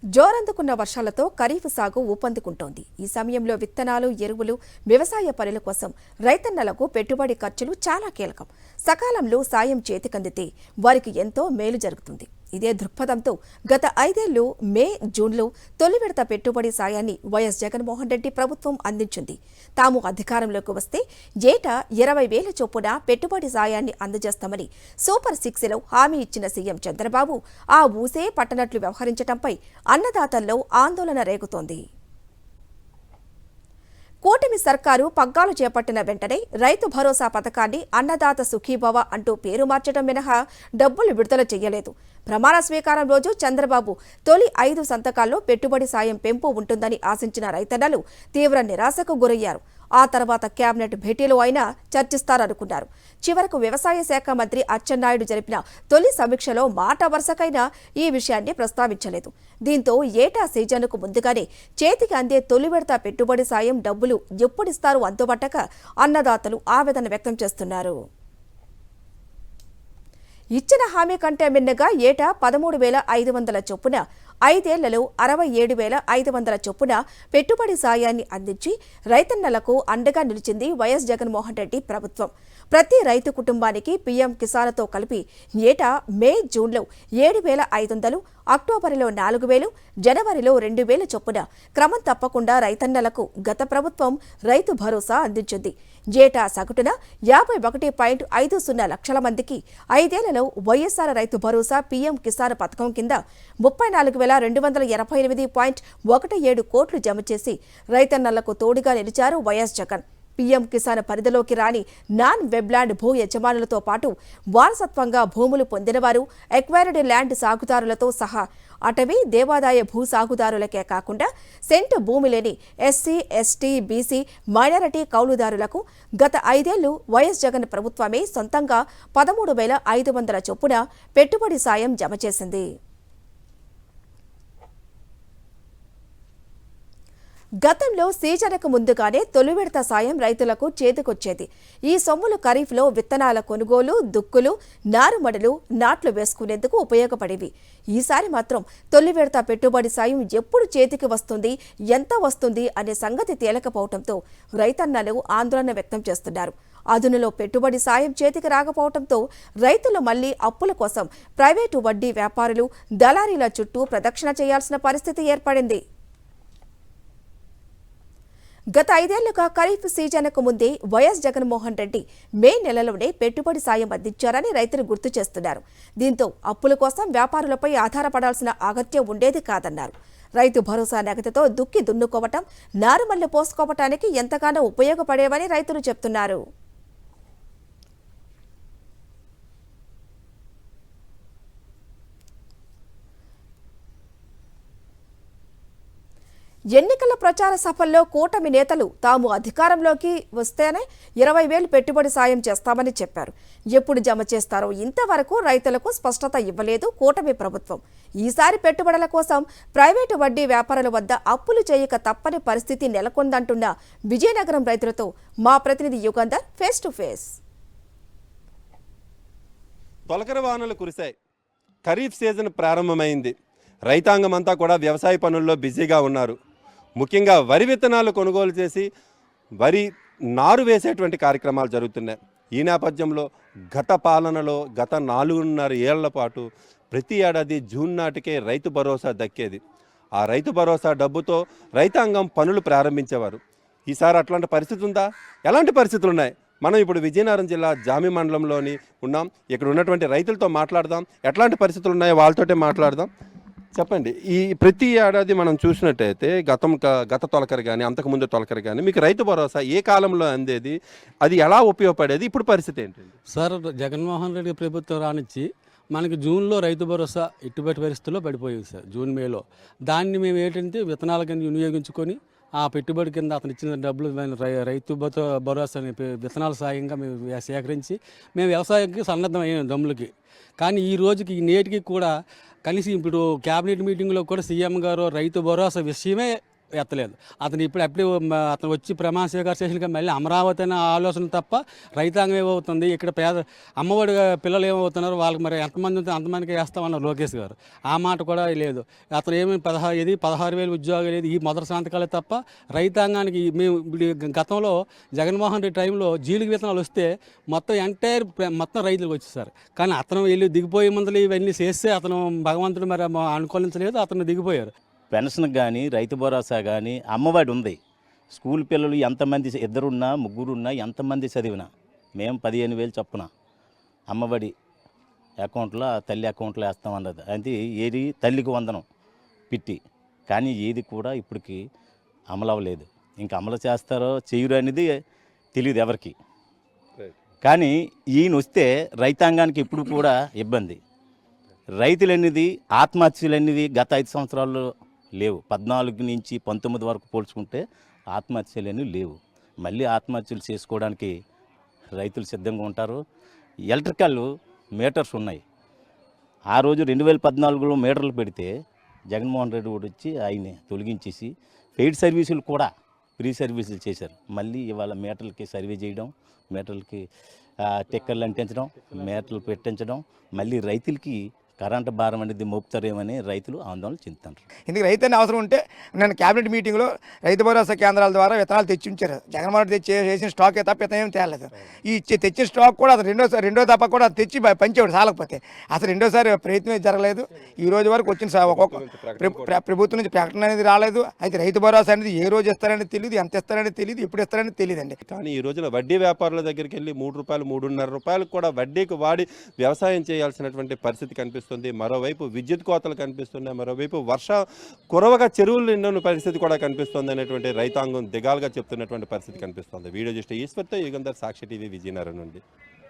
జోరందుకున్న వర్షాలతో ఖరీఫ్ సాగు ఊపందుకుంటోంది. ఈ సమయంలో విత్తనాలు, ఎరువులు, వ్యవసాయ పనుల కోసం రైతన్నలకు పెట్టుబడి ఖర్చులు చాలా కీలకం. సకాలంలో సాయం చేతికందితే వారికి ఎంతో మేలు జరుగుతుంది. ఇదే దృక్పథంతో గత 5 ఏళ్లు మే, జూన్లో తొలి విడత పెట్టుబడి సాయాన్ని వైఎస్ జగన్మోహన్ రెడ్డి ప్రభుత్వం అందించింది. తాము అధికారంలోకి వస్తే ఏటా 20,000 చొప్పున పెట్టుబడి సాయాన్ని అందజేస్తామని సూపర్ 6లో హామీ ఇచ్చిన సీఎం చంద్రబాబు ఆ ఊసే పట్టనట్లు వ్యవహరించడంపై అన్నదాతల్లో ఆందోళన రేగుతోంది. కూటమి సర్కారు పగ్గాలు చేపట్టిన వెంటనే రైతు భరోసా పథకాన్ని అన్నదాత సుఖీభవ అంటూ పేరు మార్చడం మినహా డబ్బులు విడుదల చేయలేదు. ప్రమాణ స్వీకారం రోజు చంద్రబాబు తొలి 5 సంతకాల్లో పెట్టుబడి సాయం పెంపు ఉంటుందని ఆశించిన రైతన్నలు తీవ్ర నిరాశకు గురయ్యారు. ఆ తర్వాత కేబినెట్ భేటీలో అయినా చర్చిస్తారనుకున్నారు. చివరకు వ్యవసాయ శాఖ మంత్రి అచ్చెన్నాయుడు జరిపిన తొలి సమీక్షలో మాట వరుసకైనా ఈ విషయాన్ని ప్రస్తావించలేదు. దీంతో ఏటా సీజన్కు ముందుగానే చేతికి అందే తొలి విడత పెట్టుబడి సాయం డబ్బులు ఎప్పుడిస్తారో అంతుబట్టక అన్నదాతలు ఆవేదన వ్యక్తం చేస్తున్నారు. ఇచ్చిన హామీ కంటే మిన్నగా ఏటా 13,500 చొప్పున 5 ఏళ్లలో 67,500 చొప్పున పెట్టుబడి సాయాన్ని అందించి రైతన్నలకు అండగా నిలిచింది వైఎస్ జగన్మోహన్ రెడ్డి ప్రభుత్వం. ప్రతి రైతు కుటుంబానికి పీఎం కిసాన్తో కలిపి ఏటా మే, జూన్లో 7,500, అక్టోబర్లో 4,000, జనవరిలో 2,000 చొప్పున క్రమం తప్పకుండా రైతన్నలకు గత ప్రభుత్వం రైతు భరోసా అందించింది. ఏటా సగటున 51.50 లక్షల మందికి 5 ఏళ్లలో వైఎస్ఆర్ రైతు భరోసా పీఎం కిసాన్ పథకం కింద 34,288.17 కోట్లు జమ చేసి రైతన్నలకు తోడుగా నిలిచారు వైఎస్ జగన్. పీఎం కిసాన్ పరిధిలోకి రాని నాన్ వెబ్లాండ్ భూ యజమానులతో పాటు వారసత్వంగా భూములు పొందినవారు, ఎక్వైర్డ్ ల్యాండ్ సాగుదారులతో సహా అటవీ, దేవాదాయ భూ సాగుదారులకే కాకుండా సెంటు భూమి లేని ఎస్సీ, ఎస్టీ, బీసీ, మైనారిటీ కౌలుదారులకు గత 5 ఏళ్లు వైఎస్ జగన్ ప్రభుత్వమే సొంతంగా 13,500 చొప్పున పెట్టుబడి సాయం జమ చేసింది. గతంలో సీజన్కు ముందుగానే తొలి విడత సాయం రైతులకు చేతికొచ్చేది. ఈ సొమ్ములు ఖరీఫ్లో విత్తనాల కొనుగోలు, దుక్కులు, నారుమడులు, నాట్లు వేసుకునేందుకు ఉపయోగపడేవి. ఈసారి మాత్రం తొలి విడత పెట్టుబడి సాయం ఎప్పుడు చేతికి వస్తుంది, ఎంత వస్తుంది అనే సంగతి తేలకపోవడంతో రైతన్నలు ఆందోళన వ్యక్తం చేస్తున్నారు. అదునులో పెట్టుబడి సాయం చేతికి రాకపోవడంతో రైతులు మళ్లీ అప్పుల కోసం ప్రైవేటు వడ్డీ వ్యాపారులు, దళారీల చుట్టూ ప్రదక్షిణ చేయాల్సిన పరిస్థితి ఏర్పడింది. గత 5 ఏళ్లుగా ఖరీఫ్ సీజన్కు ముందే వైఎస్ జగన్మోహన్ రెడ్డి మే నెలలోనే పెట్టుబడి సాయం అందించారని రైతులు గుర్తు చేస్తున్నారు. దీంతో అప్పుల కోసం వ్యాపారులపై ఆధారపడాల్సిన అగత్యం ఉండేది కాదన్నారు. రైతు భరోసా నగదుతో దుక్కి దున్నుకోవటం, నారుమళ్లు పోసుకోవటానికి ఎంతగానో ఉపయోగపడేవని రైతులు చెప్తున్నారు. ఎన్నికల ప్రచార సభల్లో కూటమి నేతలు తాము అధికారంలోకి వస్తేనే 20,000 పెట్టుబడి సాయం చేస్తామని చెప్పారు. ఎప్పుడు జమ చేస్తారో ఇంతవరకు రైతులకు స్పష్టత ఇవ్వలేదు కూటమి ప్రభుత్వం. ఈసారి పెట్టుబడుల కోసం ప్రైవేటు వడ్డీ వ్యాపారుల వద్ద అప్పులు చేయక తప్పని పరిస్థితి నెలకొందంటున్న విజయనగరం రైతులతో మా ప్రతినిధి యుగంధర్ ఫేస్ టు ఫేస్. తొలకరి వానలు కురిశాయి. ఖరీఫ్ సీజన్ ప్రారంభమైంది. రైతాంగం అంతా కూడా వ్యవసాయ పనుల్లో బిజీగా ఉన్నారు. ముఖ్యంగా వరి విత్తనాలు కొనుగోలు చేసి వరి నారు వేసేటువంటి కార్యక్రమాలు జరుగుతున్నాయి. ఈ నేపథ్యంలో గత పాలనలో గత 4.5 ఏళ్ల పాటు ప్రతి ఏడాది జూన్ నాటికే రైతు భరోసా దక్కేది. ఆ రైతు భరోసా డబ్బుతో రైతాంగం పనులు ప్రారంభించేవారు. ఈసారి అట్లాంటి పరిస్థితి ఉందా? ఎలాంటి పరిస్థితులు ఉన్నాయి? మనం ఇప్పుడు విజయనగరం జిల్లా జామి మండలంలోని ఉన్నాం. ఇక్కడ ఉన్నటువంటి రైతులతో మాట్లాడదాం. ఎట్లాంటి పరిస్థితులు ఉన్నాయో వాళ్ళతోటే మాట్లాడదాం. చెప్పండి, ఈ ప్రతి ఏడాది మనం చూసినట్టయితే గత తొలకరి కానీ అంతకుముందు తొలకరి కానీ మీకు రైతు భరోసా ఏ కాలంలో అందేది, అది ఎలా ఉపయోగపడేది, ఇప్పుడు పరిస్థితి ఏంటండి? సార్, జగన్మోహన్ రెడ్డి ప్రభుత్వం రానిచ్చి మనకి జూన్లో రైతు భరోసా ఇట్టుబడి పరిస్థితుల్లో పడిపోయింది సార్. జూన్, మేలో దాన్ని మేము ఏంటంటే విత్తనాల కింద వినియోగించుకొని ఆ పెట్టుబడి కింద అతను ఇచ్చిన డబ్బులు రైతు భరోసా విత్తనాల సాయంగా మేము సేకరించి మేము వ్యవసాయానికి సన్నద్ధమైన దమ్ములకి. కానీ ఈ రోజుకి నేటికి కూడా కనీసం ఇప్పుడు క్యాబినెట్ మీటింగ్లో కూడా సీఎం గారు రైతు భరోసా విషయమే ఎత్తలేదు. అతను ఇప్పుడు అతను వచ్చి ప్రమాణ స్వీకారం చేసిన మళ్ళీ అమరావతి అనే ఆలోచన తప్ప రైతాంగం ఏమవుతుంది, ఇక్కడ అమ్మఒడి పిల్లలు ఏమవుతున్నారు, వాళ్ళకి మరి ఎంతమంది ఉంటే అంతమందికి వేస్తామన్నారు లోకేష్ గారు. ఆ మాట కూడా లేదు. అతను ఏమి 16,000 ఉద్యోగాలు లేదు, ఈ మొదటి సంతకాలే తప్ప రైతాంగానికి మేము గతంలో జగన్మోహన్ రెడ్డి టైంలో జీలుగు విత్తనాలు వస్తే మొత్తం రైతులకు వచ్చేసారు. కానీ అతను వెళ్ళి దిగిపోయే ముందలు ఇవన్నీ చేస్తే అతను భగవంతుడు మరి అనుకూలించలేదు, అతను దిగిపోయారు. పెన్షన్ కానీ రైతు భరోసా కానీ అమ్మఒడి ఉంది. స్కూల్ పిల్లలు ఎంతమంది ఇద్దరున్నా ముగ్గురున్నా ఎంతమంది చదివినా మేము 15,000 చొప్పున అమ్మఒడి అకౌంట్లో తల్లి అకౌంట్లో వేస్తామన్నది. అది ఏది తల్లికి వందనం పెట్టి, కానీ ఏది కూడా ఇప్పటికి అమలు అవ్వలేదు. ఇంకా అమలు చేస్తారో చేయరు అనేది తెలియదు ఎవరికి. కానీ ఈయన వస్తే రైతాంగానికి ఇప్పుడు కూడా ఇబ్బంది. రైతులు అనేది ఆత్మహత్యలు అనేది గత 5 సంవత్సరాల్లో లేవు. 14 నుంచి 19 వరకు పోల్చుకుంటే ఆత్మహత్యలు అనేవి లేవు. మళ్ళీ ఆత్మహత్యలు చేసుకోవడానికి రైతులు సిద్ధంగా ఉంటారు. ఎలక్ట్రికల్ మీటర్స్ ఉన్నాయి. ఆ రోజు 2014లో మీటర్లు పెడితే జగన్మోహన్ రెడ్డి కూడా వచ్చి ఆయన్ని తొలగించేసి పెయిడ్ సర్వీసులు కూడా ఫ్రీ సర్వీసులు చేశారు. మళ్ళీ ఇవాళ మీటర్లకి సర్వే చేయడం, మీటర్లకి టిక్కర్లు అంటించడం, మీటర్లు పెట్టించడం, మళ్ళీ రైతులకి కరెంటు భారం అనేది మోపుతారేమని రైతులు ఆందోళన చెందుతున్నారు. ఇందుకు రైతు అనే అవసరం ఉంటే నేను క్యాబినెట్ మీటింగ్లో రైతు భరోసా కేంద్రాల ద్వారా విత్తనాలు తెచ్చి ఉంచారు. జగన్మోహన్ రెడ్డి చేసిన స్టాకే తప్ప ఇతను ఏం తేలేదు. ఈ తెచ్చిన స్టాక్ కూడా అతను రెండో తప్ప కూడా తెచ్చి పంచేవాడు చాలకపోతే. అసలు రెండోసారి ప్రయత్నం జరగలేదు. ఈ రోజు వరకు వచ్చిన ప్రభుత్వం నుంచి ప్రకటన అనేది రాలేదు. అయితే రైతు భరోసా అనేది ఏ రోజు ఇస్తారనేది తెలియదు, ఎంత ఇస్తారనేది తెలియదు, ఎప్పుడు ఇస్తారనేది తెలియదండి. కానీ ఈ రోజున వడ్డీ వ్యాపారుల దగ్గరికి వెళ్ళి ₹3, ₹3.5 కూడా వడ్డీకి వాడి వ్యవసాయం చేయాల్సినటువంటి పరిస్థితి కనిపిస్తుంది. మరోవైపు విద్యుత్ కోతలు కనిపిస్తున్నాయి, మరోవైపు కురవగా చెరువులు నిండిన పరిస్థితి కూడా కనిపిస్తుంది అనేటువంటి రైతాంగం దిగాలుగా చెప్తున్నటువంటి పరిస్థితి కనిపిస్తుంది. వీడియో జస్ట్ ఈశ్వర్తో యుగంధర్, సాక్షి టీవీ, విజయనగరం నుండి.